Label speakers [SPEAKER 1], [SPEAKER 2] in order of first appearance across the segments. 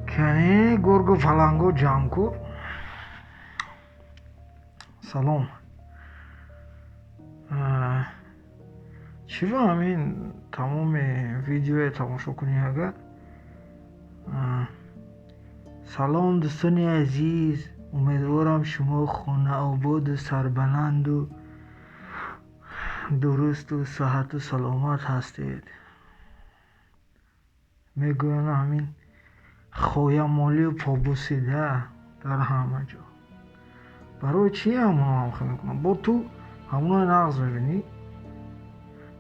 [SPEAKER 1] کنی گرگ و پلنگو جمع کن. سلام. چی با همین تمام ویدیو تماشا کنی اگر سلام دوستان عزیز، امیدوارم شما خانه آباد و سربلند و درست و صحت و سلامت هستید. میگوین همین خویمالی و پابوسیده در همه جا. برای چی همون هم میکنم؟ با تو همون نغز میبینی؟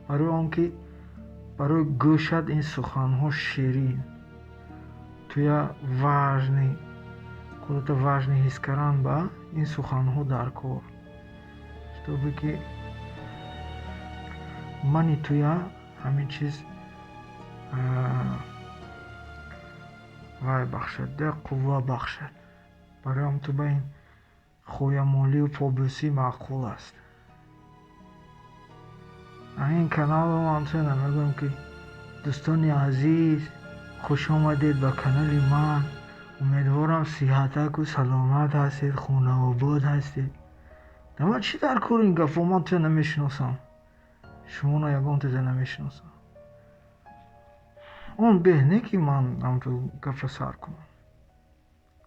[SPEAKER 1] برای آنکه برای گوشت این سخنها شیرین توی وجنی خودت وجنی حس کردن با این سخنها در کار تو بگی منی توی همین چیز وای بخشد ده قوه بخشد. برای هم تو با این خویمالی و پابوسی معقول است. این کانال رو همچنین میگم که دوستان عزیز خوش آمدید به کانال من. امیدوارم صحتک و سلامت هستید، خونه آباد هستید. من چی در کار این گفت من تو نمیشناسم، شما یگان تو نمیشناسم. اون بهنه که من هم تو گفت سر کنم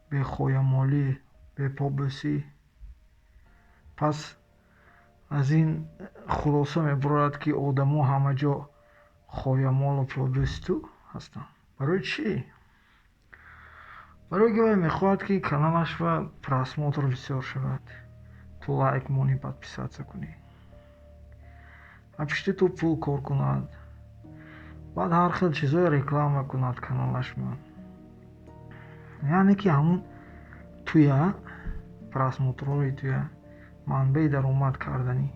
[SPEAKER 1] به خویمالی به پابوسی. پس از این خلاصه میبرد که آدم ها همه جا خویمال و پابوستو هستن. برای چی؟ برای که میخواهد که کانالش و просмотр بسیار شود، تو лайк мoni подписаться کنی، پشتی تو پول کار کند، بعد هر خیل چیزای реклама کند کانالش من. یعنی که همون توی просмотрهای توی منبع درآمد کردنی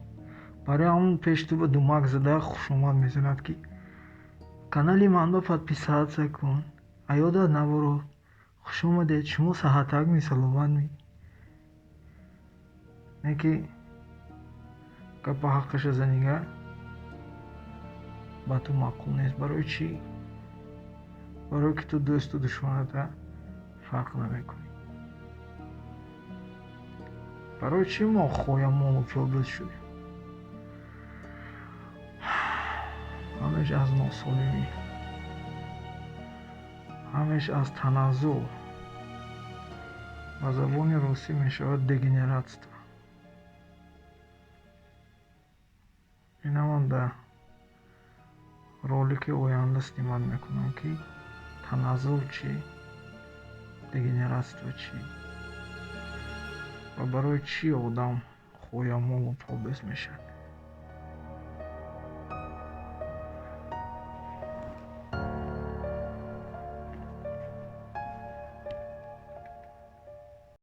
[SPEAKER 1] برای همون پیش تو به دومک زده خوش اومد میزند که کانالی من با подписаться کن. ایادت نبارو خوش اومدید، شما صحتک می سلامت می نه که گپ حقش زنیگه با تو معقول نیست. برای چی؟ برای که تو دوست و دشمنت فرق نمیکنی. برای چی ما خویمال و پابوس شدیم؟ همش از ناسالمی، همش از تنزل. با زبان روسی میشود دگنراتство. اینا من در ролики оянда снимат мекунам ки таназзул чӣ, дегенератство чӣ ва барои чӣ одам хоямолу пабус мешавад.